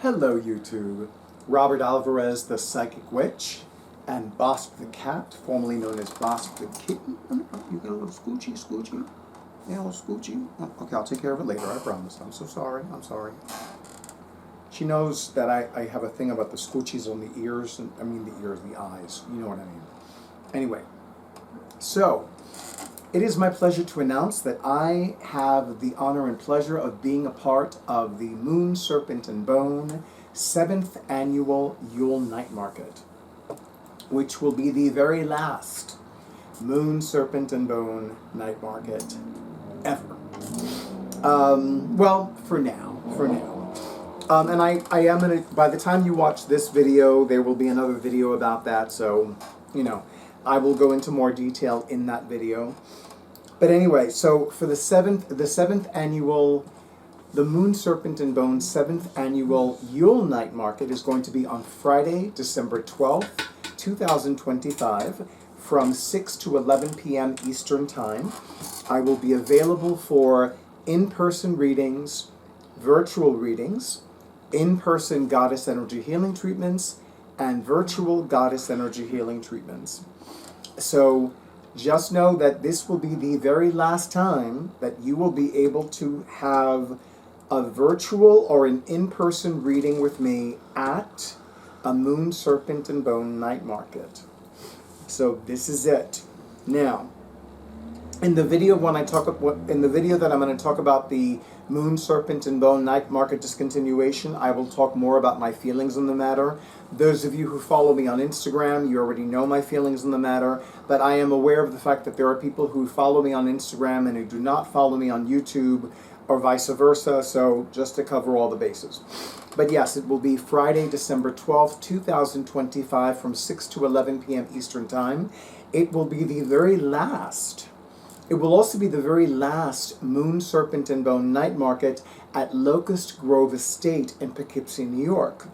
Hello YouTube, Robert Alvarez the Psychic Witch and Bossk the Cat, formerly known as Bossk the Kitten. You got a little scoochie? Yeah, a little scoochie? Oh, okay, I'll take care of it later, I promise. I'm so sorry, I'm sorry. She knows that I have a thing about the scoochies on the ears, the eyes, you know what I mean. Anyway, so it is my pleasure to announce that I have the honor and pleasure of being a part of the Moon, Serpent, and Bone 7th Annual Yule Night Market, which will be the very last Moon, Serpent, and Bone Night Market ever. Well, for now. And I am going to, by the time you watch this video, there will be another video about that, so, you know, I will go into more detail in that video. But anyway, so for the seventh annual, the Moon, Serpent, and Bone 7th Annual Yule Night Market is going to be on Friday, December 12th, 2025, from 6 to 11 p.m. Eastern Time. I will be available for in-person readings, virtual readings, in-person goddess energy healing treatments, and virtual goddess energy healing treatments. So just know that this will be the very last time that you will be able to have a virtual or an in-person reading with me at a Moon, Serpent, and Bone night market. So this is it. Now, in the video that I'm going to talk about the Moon, Serpent, and Bone night market discontinuation, I will talk more about my feelings on the matter. Those of you who follow me on Instagram, you already know my feelings on the matter, but I am aware of the fact that there are people who follow me on Instagram and who do not follow me on YouTube, or vice versa, so just to cover all the bases. But yes, it will be Friday, December 12th, 2025, from 6 to 11 p.m. Eastern Time. It will be the very last. It will also be the very last Moon, Serpent, and Bone night market at Locust Grove Estate in Poughkeepsie, New York.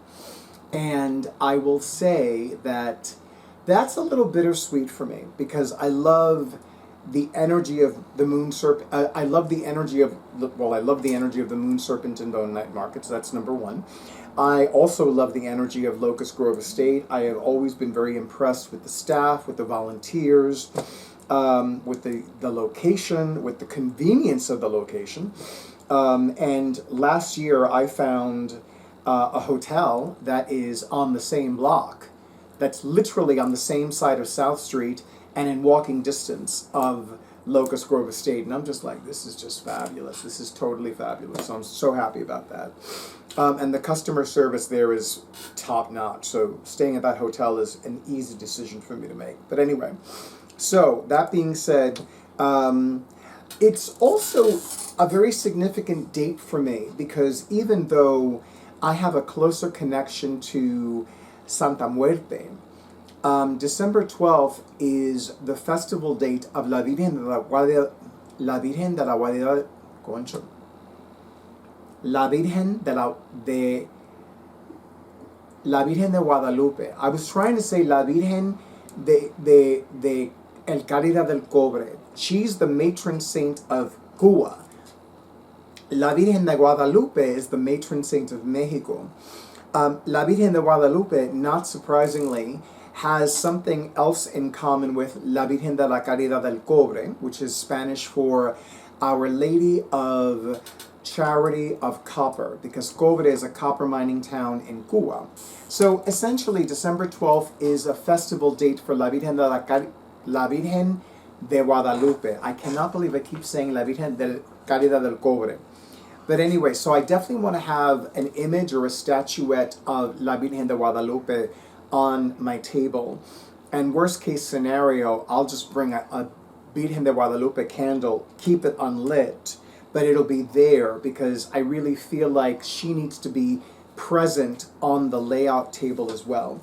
And I will say that that's a little bittersweet for me because I love the energy of the Moon Serpent. I love the energy of the Moon, Serpent, and Bone night market. So that's number one. I also love the energy of Locust Grove Estate. I have always been very impressed with the staff, with the volunteers, with the location, with the convenience of the location. And last year I found a hotel that is on the same block, that's literally on the same side of South Street and in walking distance of Locust Grove Estate. And I'm just like, this is just fabulous. This is totally fabulous. So I'm so happy about that. And the customer service there is top notch. So staying at that hotel is an easy decision for me to make. But anyway, so that being said, it's also a very significant date for me because even though I have a closer connection to Santa Muerte, December 12th is the festival date of La Virgen de la Guadalupe. La Virgen de Guadalupe. I was trying to say La Virgen de El Caridad del Cobre. She's the matron saint of Cuba. La Virgen de Guadalupe is the matron saint of Mexico. La Virgen de Guadalupe, not surprisingly, has something else in common with La Virgen de la Caridad del Cobre, which is Spanish for Our Lady of Charity of Copper, because Cobre is a copper mining town in Cuba. So essentially, December 12th is a festival date for La Virgen de Guadalupe. I cannot believe I keep saying La Virgen de Caridad del Cobre. But anyway, so I definitely want to have an image or a statuette of La Virgen de Guadalupe on my table. And worst case scenario, I'll just bring a Virgen de Guadalupe candle, keep it unlit, but it'll be there because I really feel like she needs to be present on the layout table as well.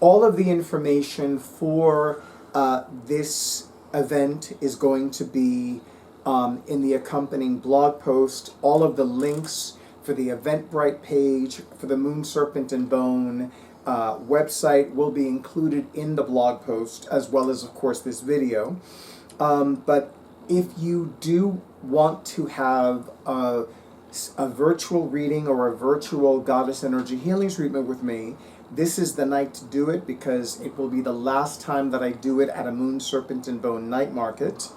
All of the information for this event is going to be in the accompanying blog post. All of the links for the Eventbrite page, for the Moon, Serpent, and Bone website will be included in the blog post, as well as, of course, this video. But if you do want to have a virtual reading or a virtual goddess energy healing treatment with me, this is the night to do it, because it will be the last time that I do it at a Moon, Serpent, and Bone night market.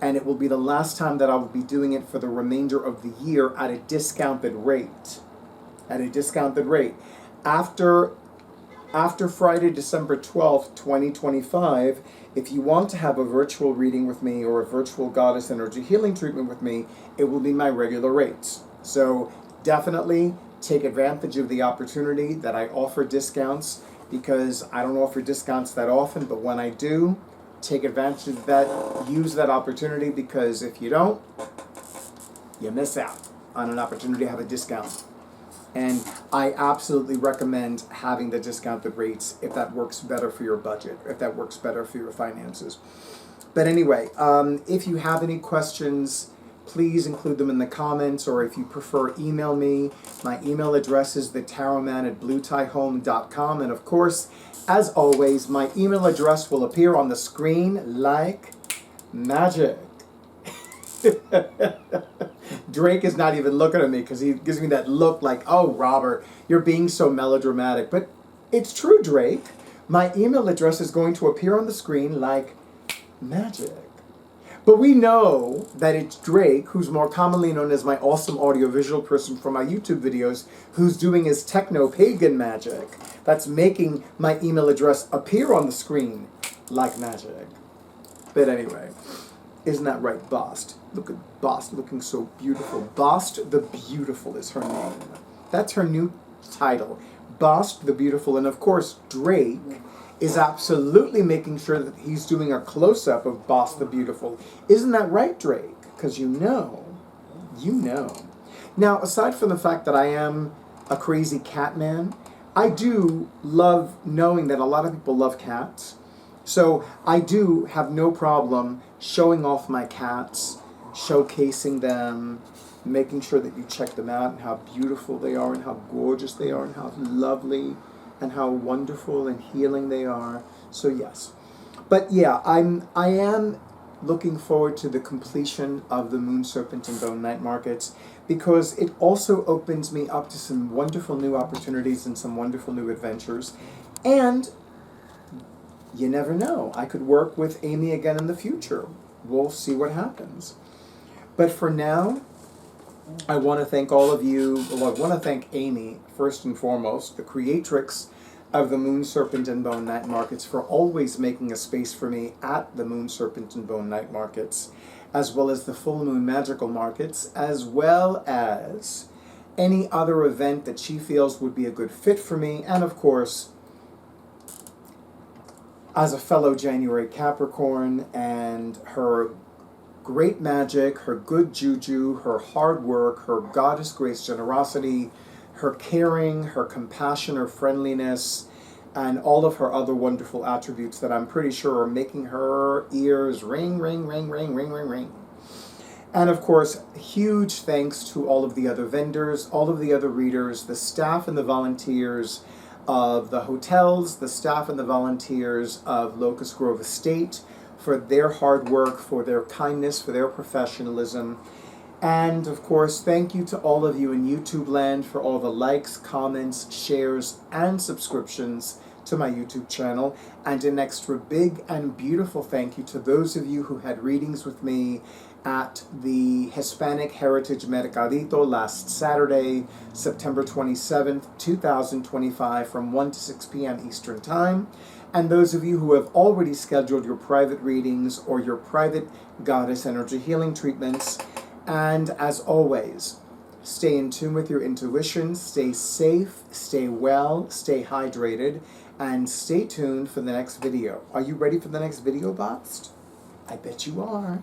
And it will be the last time that I will be doing it for the remainder of the year at a discounted rate. At a discounted rate. After Friday, December 12th, 2025, if you want to have a virtual reading with me or a virtual goddess energy healing treatment with me, it will be my regular rates. So definitely take advantage of the opportunity that I offer discounts, because I don't offer discounts that often, but when I do, take advantage of that, use that opportunity, because if you don't, you miss out on an opportunity to have a discount. And I absolutely recommend having the discounted rates if that works better for your budget, if that works better for your finances. But anyway, if you have any questions, please include them in the comments, or if you prefer, email me. My email address is thetarotman@bluetiehome.com. And of course, as always, my email address will appear on the screen like magic. Drake is not even looking at me because he gives me that look like, oh, Robert, you're being so melodramatic. But it's true, Drake. My email address is going to appear on the screen like magic. But we know that it's Drake, who's more commonly known as my awesome audiovisual person for my YouTube videos, who's doing his techno-pagan magic. That's making my email address appear on the screen like magic. But anyway, isn't that right, Bast? Look at Bast looking so beautiful. Bast the Beautiful is her name. That's her new title. Bast the Beautiful. And of course, Drake is absolutely making sure that he's doing a close-up of Bast the Beautiful. Isn't that right, Drake? Because you know. Now, aside from the fact that I am a crazy cat man, I do love knowing that a lot of people love cats. So I do have no problem showing off my cats, showcasing them, making sure that you check them out and how beautiful they are and how gorgeous they are and how lovely and how wonderful and healing they are. So yes. But yeah, I am looking forward to the completion of the Moon, Serpent, and Bone night markets, because it also opens me up to some wonderful new opportunities and some wonderful new adventures. And you never know, I could work with Amy again in the future. We'll see what happens. But for now, I want to thank all of you. Well, I want to thank Amy, first and foremost, the creatrix of the Moon, Serpent, and Bone night markets, for always making a space for me at the Moon, Serpent, and Bone night markets, as well as the full moon magical markets, as well as any other event that she feels would be a good fit for me. And of course, as a fellow January Capricorn, and her great magic, her good juju, her hard work, her goddess grace generosity, her caring, her compassion, her friendliness, and all of her other wonderful attributes that I'm pretty sure are making her ears ring, ring, ring, ring, ring, ring, ring. And of course, huge thanks to all of the other vendors, all of the other readers, the staff and the volunteers of the hotels, the staff and the volunteers of Locust Grove Estate, for their hard work, for their kindness, for their professionalism. And of course, thank you to all of you in YouTube land for all the likes, comments, shares, and subscriptions to my YouTube channel. And an extra big and beautiful thank you to those of you who had readings with me at the Hispanic Heritage Mercadito last Saturday, September 27th, 2025, from 1 to 6 p.m. Eastern Time. And those of you who have already scheduled your private readings or your private goddess energy healing treatments. And as always, stay in tune with your intuition, stay safe, stay well, stay hydrated, and stay tuned for the next video. Are you ready for the next video, Bast? I bet you are.